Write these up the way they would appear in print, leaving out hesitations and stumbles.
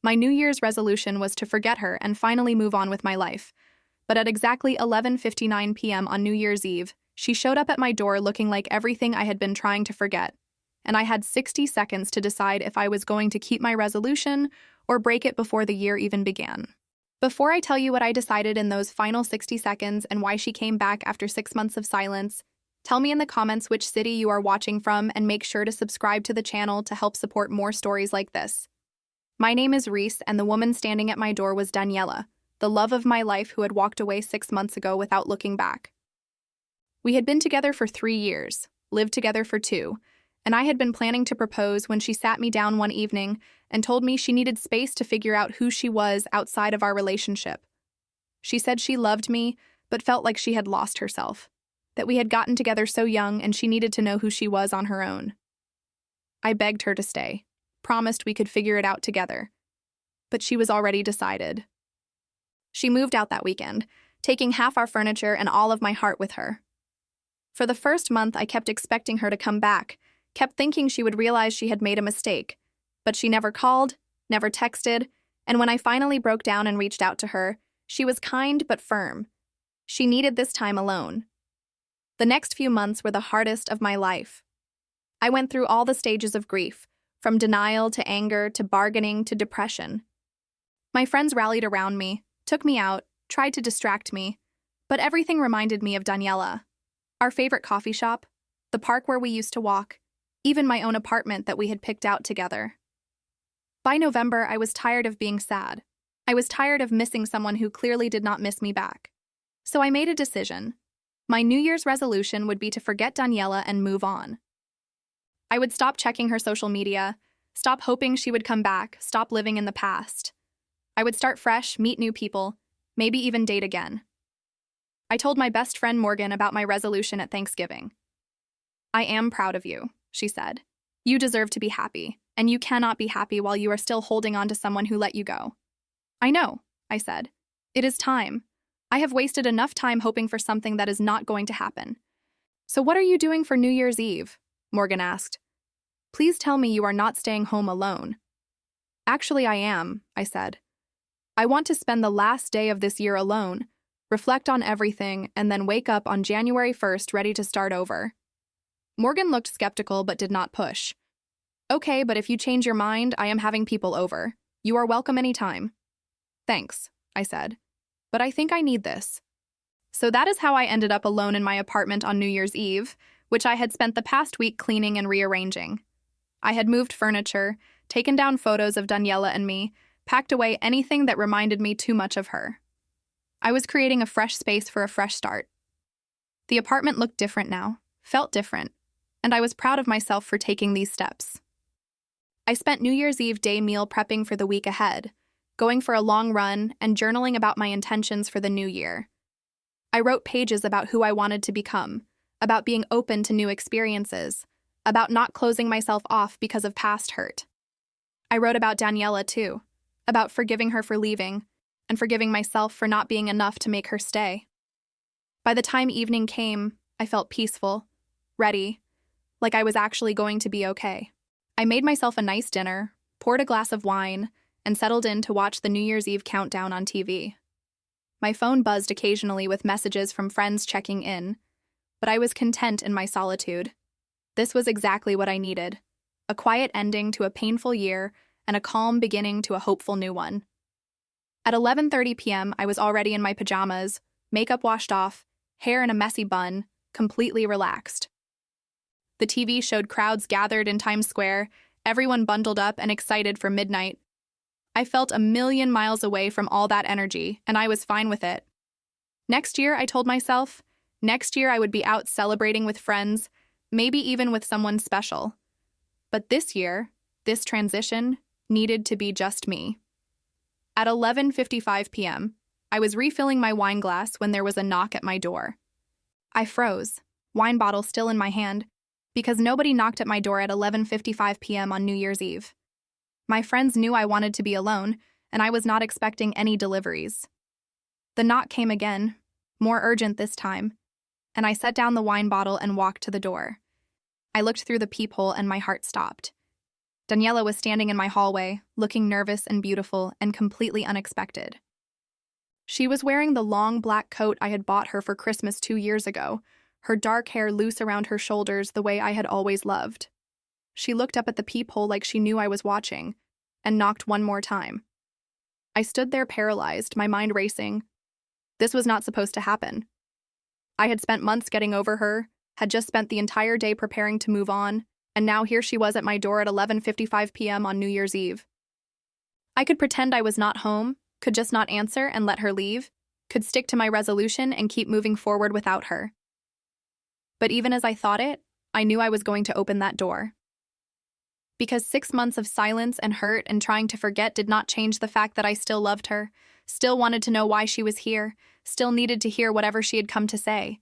My New Year's resolution was to forget her and finally move on with my life. But at exactly 11:59 p.m. on New Year's Eve, she showed up at my door looking like everything I had been trying to forget, and I had 60 seconds to decide if I was going to keep my resolution or break it before the year even began. Before I tell you what I decided in those final 60 seconds and why she came back after 6 months of silence, tell me in the comments which city you are watching from and make sure to subscribe to the channel to help support more stories like this. My name is Reese, and the woman standing at my door was Daniela, the love of my life who had walked away 6 months ago without looking back. We had been together for 3 years, lived together for 2, and I had been planning to propose when she sat me down one evening and told me she needed space to figure out who she was outside of our relationship. She said she loved me, but felt like she had lost herself, that we had gotten together so young and she needed to know who she was on her own. I begged her to stay, promised we could figure it out together, but she was already decided. She moved out that weekend, taking half our furniture and all of my heart with her. For the first month, I kept expecting her to come back, kept thinking she would realize she had made a mistake, but she never called, never texted, and when I finally broke down and reached out to her, she was kind but firm. She needed this time alone. The next few months were the hardest of my life. I went through all the stages of grief, from denial to anger to bargaining to depression. My friends rallied around me, took me out, tried to distract me, but everything reminded me of Daniela. Our favorite coffee shop, the park where we used to walk, even my own apartment that we had picked out together. By November, I was tired of being sad. I was tired of missing someone who clearly did not miss me back. So I made a decision. My New Year's resolution would be to forget Daniela and move on. I would stop checking her social media, stop hoping she would come back, stop living in the past. I would start fresh, meet new people, maybe even date again. I told my best friend Morgan about my resolution at Thanksgiving. "I am proud of you," she said. "You deserve to be happy, and you cannot be happy while you are still holding on to someone who let you go." "I know," I said. "It is time. I have wasted enough time hoping for something that is not going to happen." "So what are you doing for New Year's Eve?" Morgan asked. "Please tell me you are not staying home alone." "Actually, I am," I said. "I want to spend the last day of this year alone, reflect on everything, and then wake up on January 1st ready to start over." Morgan looked skeptical but did not push. "Okay, but if you change your mind, I am having people over. You are welcome anytime." "Thanks," I said, "but I think I need this." So that is how I ended up alone in my apartment on New Year's Eve, which I had spent the past week cleaning and rearranging. I had moved furniture, taken down photos of Daniela and me, packed away anything that reminded me too much of her. I was creating a fresh space for a fresh start. The apartment looked different now, felt different, and I was proud of myself for taking these steps. I spent New Year's Eve day meal prepping for the week ahead, going for a long run and journaling about my intentions for the new year. I wrote pages about who I wanted to become, about being open to new experiences, about not closing myself off because of past hurt. I wrote about Daniela too, about forgiving her for leaving, and forgiving myself for not being enough to make her stay. By the time evening came, I felt peaceful, ready, like I was actually going to be okay. I made myself a nice dinner, poured a glass of wine, and settled in to watch the New Year's Eve countdown on TV. My phone buzzed occasionally with messages from friends checking in, but I was content in my solitude. This was exactly what I needed: a quiet ending to a painful year and a calm beginning to a hopeful new one. At 11:30 p.m., I was already in my pajamas, makeup washed off, hair in a messy bun, completely relaxed. The TV showed crowds gathered in Times Square, everyone bundled up and excited for midnight. I felt a million miles away from all that energy, and I was fine with it. Next year, I told myself, next year I would be out celebrating with friends, maybe even with someone special. But this year, this transition, needed to be just me. At 11:55 p.m., I was refilling my wine glass when there was a knock at my door. I froze, wine bottle still in my hand, because nobody knocked at my door at 11:55 p.m. on New Year's Eve. My friends knew I wanted to be alone, and I was not expecting any deliveries. The knock came again, more urgent this time, and I set down the wine bottle and walked to the door. I looked through the peephole and my heart stopped. Daniela was standing in my hallway, looking nervous and beautiful and completely unexpected. She was wearing the long black coat I had bought her for Christmas 2 years ago, her dark hair loose around her shoulders the way I had always loved. She looked up at the peephole like she knew I was watching, and knocked one more time. I stood there paralyzed, my mind racing. This was not supposed to happen. I had spent months getting over her, had just spent the entire day preparing to move on, and now here she was at my door at 11:55 p.m. on New Year's Eve. I could pretend I was not home, could just not answer and let her leave, could stick to my resolution and keep moving forward without her. But even as I thought it, I knew I was going to open that door. Because 6 months of silence and hurt and trying to forget did not change the fact that I still loved her, still wanted to know why she was here, still needed to hear whatever she had come to say.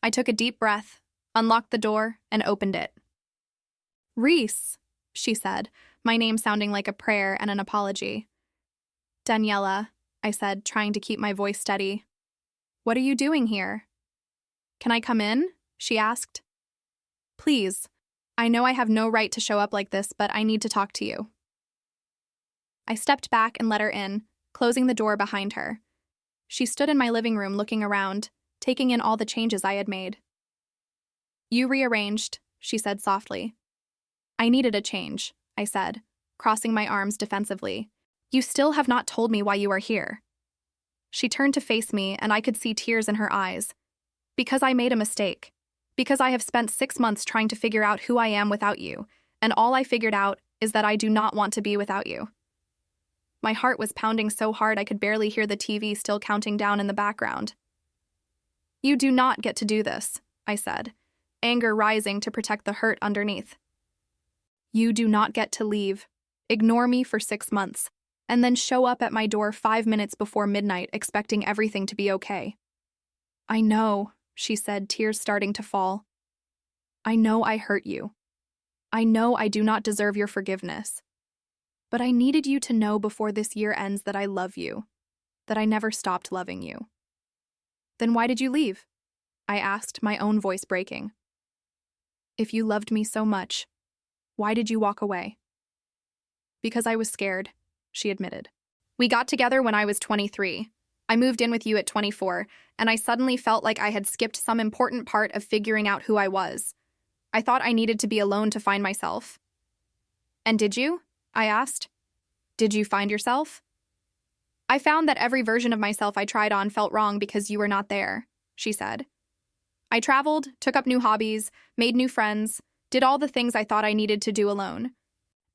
I took a deep breath, unlocked the door, and opened it. "Reese," she said, my name sounding like a prayer and an apology. "Daniela," I said, trying to keep my voice steady. "What are you doing here?" "Can I come in?" she asked. "Please. I know I have no right to show up like this, but I need to talk to you." I stepped back and let her in, closing the door behind her. She stood in my living room looking around, taking in all the changes I had made. "You rearranged," she said softly. "I needed a change," I said, crossing my arms defensively. "You still have not told me why you are here." She turned to face me, and I could see tears in her eyes. "Because I made a mistake. Because I have spent 6 months trying to figure out who I am without you, and all I figured out is that I do not want to be without you." My heart was pounding so hard I could barely hear the TV still counting down in the background. "You do not get to do this," I said, anger rising to protect the hurt underneath. "You do not get to leave, ignore me for 6 months, and then show up at my door 5 minutes before midnight expecting everything to be okay." "I know," she said, tears starting to fall. "I know I hurt you. I know I do not deserve your forgiveness. But I needed you to know before this year ends that I love you, that I never stopped loving you." "Then why did you leave?" I asked, my own voice breaking. "If you loved me so much, why did you walk away?" "Because I was scared," she admitted. "We got together when I was 23. I moved in with you at 24, and I suddenly felt like I had skipped some important part of figuring out who I was. I thought I needed to be alone to find myself." "And did you?" I asked. "Did you find yourself?" "I found that every version of myself I tried on felt wrong because you were not there," she said. "I traveled, took up new hobbies, made new friends, did all the things I thought I needed to do alone.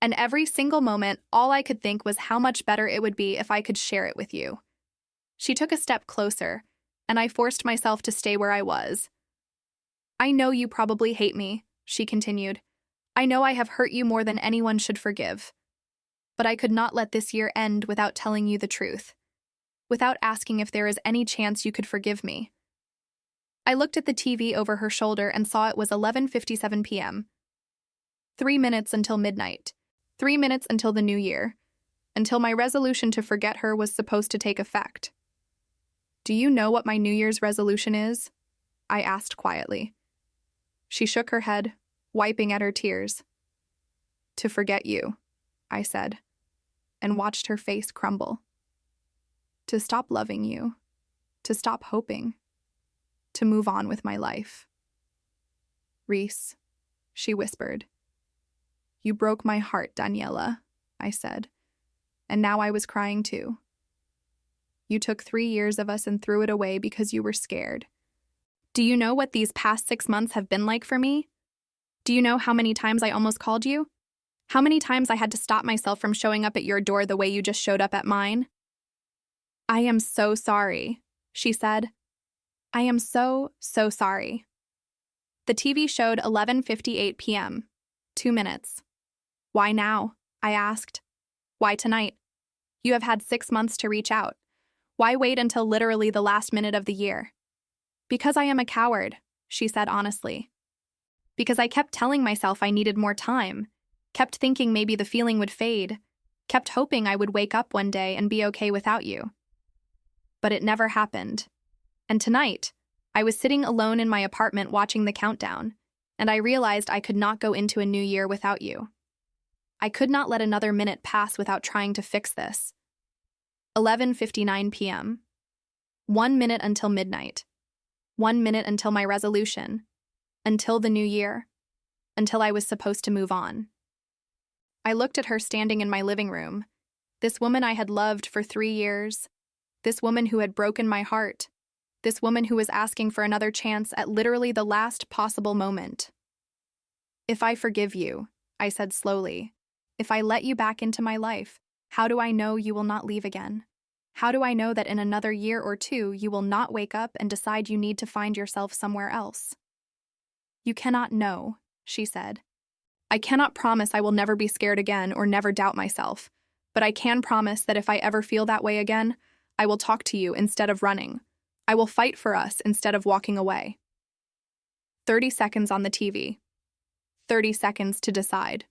And every single moment, all I could think was how much better it would be if I could share it with you." She took a step closer, and I forced myself to stay where I was. "I know you probably hate me," she continued. "I know I have hurt you more than anyone should forgive. But I could not let this year end without telling you the truth, without asking if there is any chance you could forgive me." I looked at the TV over her shoulder and saw it was 11:57 p.m. 3 minutes until midnight. 3 minutes until the new year. Until my resolution to forget her was supposed to take effect. "Do you know what my New Year's resolution is?" I asked quietly. She shook her head, wiping at her tears. "To forget you," I said, and watched her face crumble. "To stop loving you, to stop hoping, to move on with my life." "Reese," she whispered. "You broke my heart, Daniela," I said, and now I was crying too. "You took 3 years of us and threw it away because you were scared. Do you know what these past 6 months have been like for me? Do you know how many times I almost called you? How many times I had to stop myself from showing up at your door the way you just showed up at mine?" "I am so sorry," she said. "I am so sorry." The TV showed 11:58 p.m. 2 minutes. "Why now?" I asked. "Why tonight? You have had 6 months to reach out. Why wait until literally the last minute of the year?" "Because I am a coward," she said honestly. "Because I kept telling myself I needed more time, kept thinking maybe the feeling would fade, kept hoping I would wake up one day and be okay without you. But it never happened. And tonight, I was sitting alone in my apartment watching the countdown, and I realized I could not go into a new year without you. I could not let another minute pass without trying to fix this. 11:59 p.m. 1 minute until midnight. 1 minute until my resolution. Until the new year. Until I was supposed to move on. I looked at her standing in my living room. This woman I had loved for 3 years. This woman who had broken my heart. This woman who was asking for another chance at literally the last possible moment. If I forgive you, I said slowly, if I let you back into my life, how do I know you will not leave again? How do I know that in another year or two you will not wake up and decide you need to find yourself somewhere else? You cannot know, she said. I cannot promise I will never be scared again or never doubt myself, but I can promise that if I ever feel that way again, I will talk to you instead of running. I will fight for us instead of walking away. 30 seconds on the TV. 30 seconds to decide.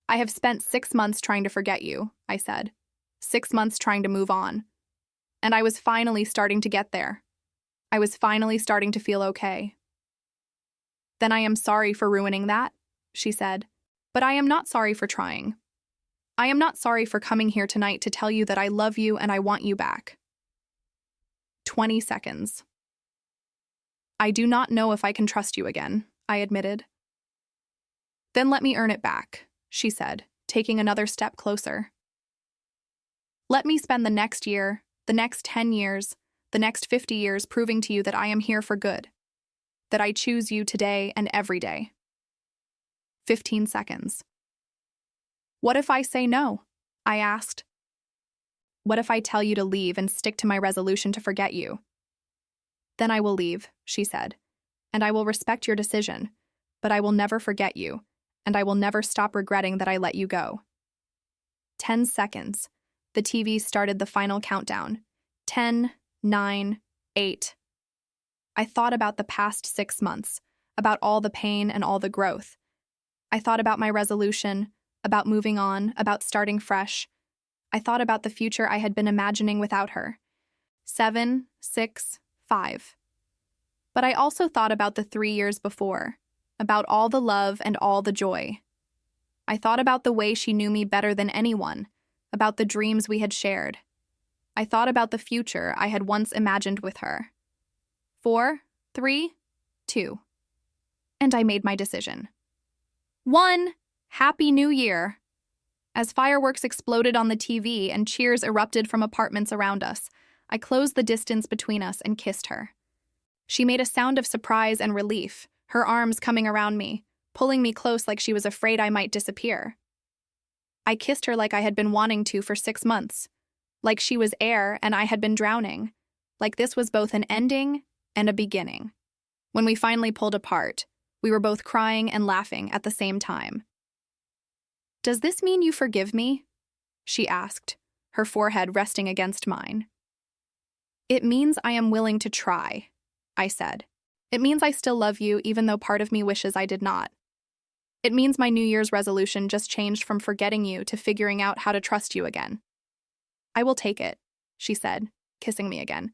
I have spent 6 months trying to forget you, I said. 6 months trying to move on. And I was finally starting to get there. I was finally starting to feel okay. Then I am sorry for ruining that, she said. But I am not sorry for trying. I am not sorry for coming here tonight to tell you that I love you and I want you back. 20 seconds. I do not know if I can trust you again, I admitted. Then let me earn it back, she said, taking another step closer. Let me spend the next year, the next 10 years, the next 50 years proving to you that I am here for good, that I choose you today and every day. 15 seconds. What if I say no? I asked. What if I tell you to leave and stick to my resolution to forget you? Then I will leave, she said, and I will respect your decision, but I will never forget you, and I will never stop regretting that I let you go. 10 seconds. The TV started the final countdown. 10, 9, 8. I thought about the past 6 months, about all the pain and all the growth. I thought about my resolution, about moving on, about starting fresh. I thought about the future I had been imagining without her. 7, 6, 5. But I also thought about the 3 years before, about all the love and all the joy. I thought about the way she knew me better than anyone, about the dreams we had shared. I thought about the future I had once imagined with her. 4, 3, 2. And I made my decision. 1. Happy New Year! As fireworks exploded on the TV and cheers erupted from apartments around us, I closed the distance between us and kissed her. She made a sound of surprise and relief, her arms coming around me, pulling me close like she was afraid I might disappear. I kissed her like I had been wanting to for 6 months, like she was air and I had been drowning, like this was both an ending and a beginning. When we finally pulled apart, we were both crying and laughing at the same time. Does this mean you forgive me? She asked, her forehead resting against mine. It means I am willing to try, I said. It means I still love you even though part of me wishes I did not. It means my New Year's resolution just changed from forgetting you to figuring out how to trust you again. I will take it, she said, kissing me again.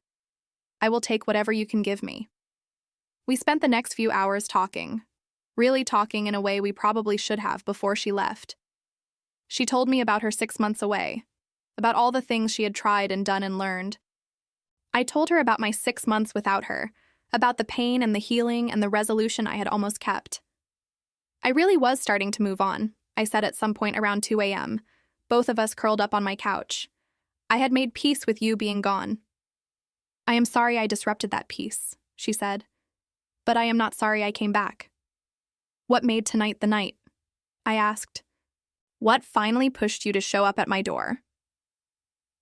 I will take whatever you can give me. We spent the next few hours talking, really talking in a way we probably should have before she left. She told me about her 6 months away, about all the things she had tried and done and learned. I told her about my 6 months without her, about the pain and the healing and the resolution I had almost kept. I really was starting to move on, I said at some point around 2 a.m., both of us curled up on my couch. I had made peace with you being gone. I am sorry I disrupted that peace, she said, but I am not sorry I came back. What made tonight the night? I asked. What finally pushed you to show up at my door?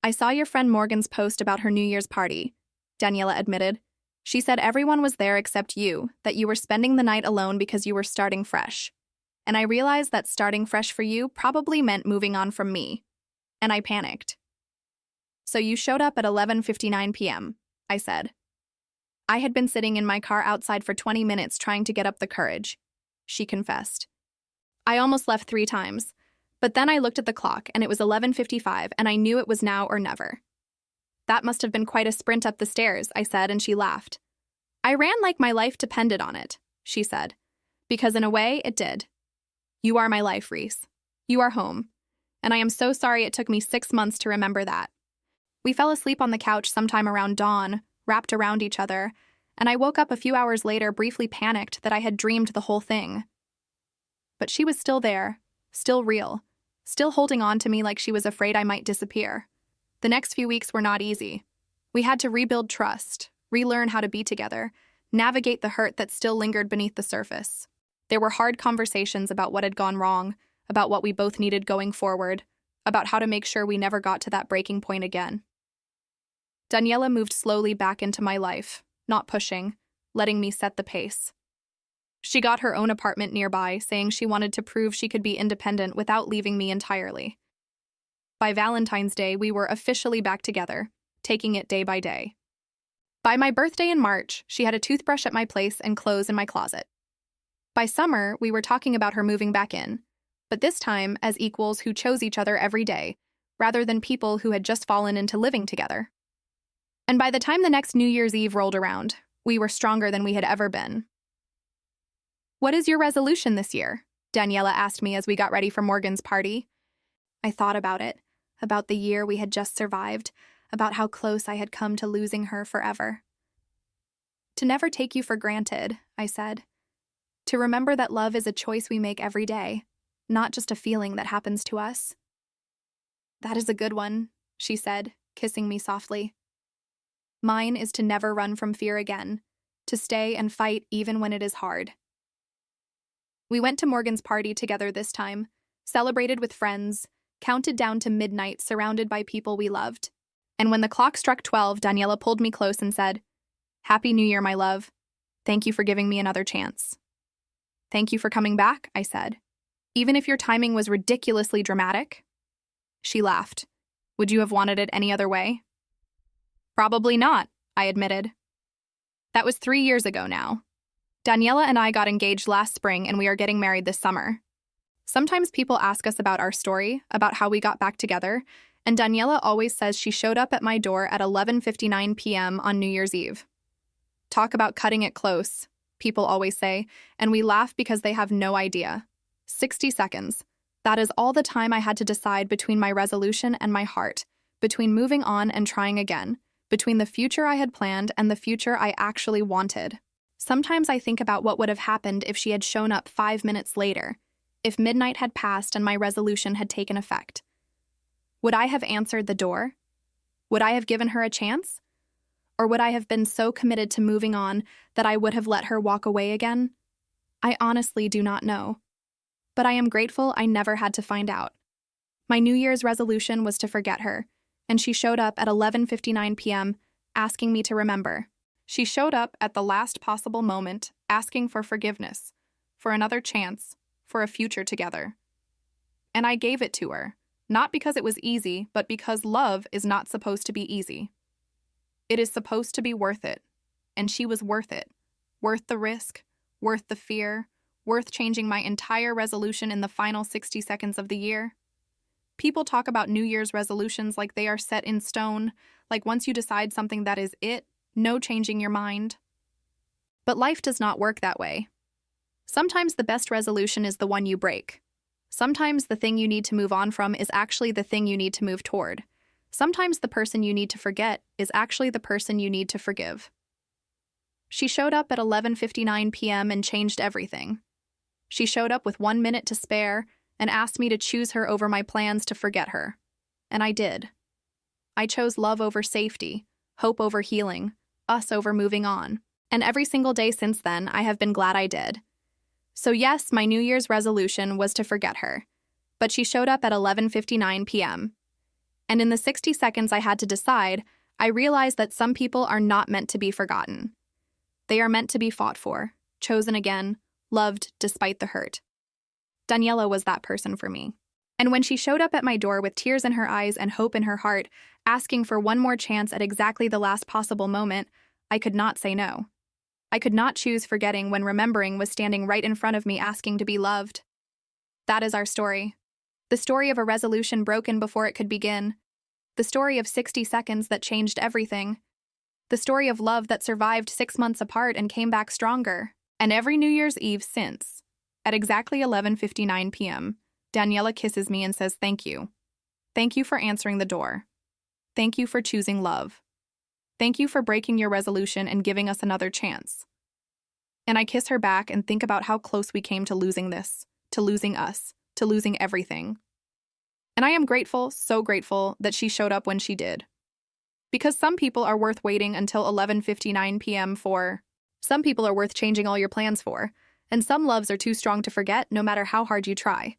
I saw your friend Morgan's post about her New Year's party, Daniela admitted. She said everyone was there except you, that you were spending the night alone because you were starting fresh. And I realized that starting fresh for you probably meant moving on from me. And I panicked. So you showed up at 11:59 p.m., I said. I had been sitting in my car outside for 20 minutes trying to get up the courage, she confessed. I almost left 3 times. But then I looked at the clock, and it was 11:55, and I knew it was now or never. That must have been quite a sprint up the stairs, I said, and she laughed. I ran like my life depended on it, she said. Because in a way, it did. You are my life, Reese. You are home, and I am so sorry it took me 6 months to remember that. We fell asleep on the couch sometime around dawn, wrapped around each other, and I woke up a few hours later briefly panicked that I had dreamed the whole thing. But she was still there, still real, still holding on to me like she was afraid I might disappear. The next few weeks were not easy. We had to rebuild trust, relearn how to be together, navigate the hurt that still lingered beneath the surface. There were hard conversations about what had gone wrong, about what we both needed going forward, about how to make sure we never got to that breaking point again. Daniela moved slowly back into my life, not pushing, letting me set the pace. She got her own apartment nearby, saying she wanted to prove she could be independent without leaving me entirely. By Valentine's Day, we were officially back together, taking it day by day. By my birthday in March, she had a toothbrush at my place and clothes in my closet. By summer, we were talking about her moving back in, but this time as equals who chose each other every day, rather than people who had just fallen into living together. And by the time the next New Year's Eve rolled around, we were stronger than we had ever been. "What is your resolution this year?" Daniela asked me as we got ready for Morgan's party. I thought about it, about the year we had just survived, about how close I had come to losing her forever. "To never take you for granted," I said. "To remember that love is a choice we make every day, not just a feeling that happens to us." "That is a good one," she said, kissing me softly. "Mine is to never run from fear again, to stay and fight even when it is hard." We went to Morgan's party together this time, celebrated with friends, counted down to midnight surrounded by people we loved. And when the clock struck 12, Daniela pulled me close and said, "Happy New Year, my love. Thank you for giving me another chance." "Thank you for coming back," I said. "Even if your timing was ridiculously dramatic?" She laughed. "Would you have wanted it any other way?" "Probably not," I admitted. That was 3 years ago now. Daniela and I got engaged last spring and we are getting married this summer. Sometimes people ask us about our story, about how we got back together, and Daniela always says she showed up at my door at 11:59 p.m. on New Year's Eve. Talk about cutting it close, people always say, and we laugh because they have no idea. 60 seconds. That is all the time I had to decide between my resolution and my heart, between moving on and trying again, between the future I had planned and the future I actually wanted. Sometimes I think about what would have happened if she had shown up 5 minutes later, if midnight had passed and my resolution had taken effect. Would I have answered the door? Would I have given her a chance? Or would I have been so committed to moving on that I would have let her walk away again? I honestly do not know. But I am grateful I never had to find out. My New Year's resolution was to forget her, and she showed up at 11:59 p.m. asking me to remember. She showed up at the last possible moment, asking for forgiveness, for another chance, for a future together. And I gave it to her, not because it was easy, but because love is not supposed to be easy. It is supposed to be worth it, and she was worth it. Worth the risk, worth the fear, worth changing my entire resolution in the final 60 seconds of the year. People talk about New Year's resolutions like they are set in stone, like once you decide something that is it, no changing your mind. But life does not work that way. Sometimes the best resolution is the one you break. Sometimes the thing you need to move on from is actually the thing you need to move toward. Sometimes the person you need to forget is actually the person you need to forgive. She showed up at 11:59 p.m. and changed everything. She showed up with 1 minute to spare and asked me to choose her over my plans to forget her. And I did. I chose love over safety, hope over healing, us over moving on. And every single day since then, I have been glad I did. So yes, my New Year's resolution was to forget her. But she showed up at 11:59 p.m. And in the 60 seconds I had to decide, I realized that some people are not meant to be forgotten. They are meant to be fought for, chosen again, loved despite the hurt. Daniela was that person for me. And when she showed up at my door with tears in her eyes and hope in her heart, asking for one more chance at exactly the last possible moment, I could not say no. I could not choose forgetting when remembering was standing right in front of me asking to be loved. That is our story. The story of a resolution broken before it could begin. The story of 60 seconds that changed everything. The story of love that survived 6 months apart and came back stronger. And every New Year's Eve since, at exactly 11:59 p.m., Daniela kisses me and says thank you. Thank you for answering the door. Thank you for choosing love. Thank you for breaking your resolution and giving us another chance. And I kiss her back and think about how close we came to losing this, to losing us, to losing everything. And I am grateful, so grateful, that she showed up when she did. Because some people are worth waiting until 11:59 p.m. for. Some people are worth changing all your plans for. And some loves are too strong to forget, no matter how hard you try.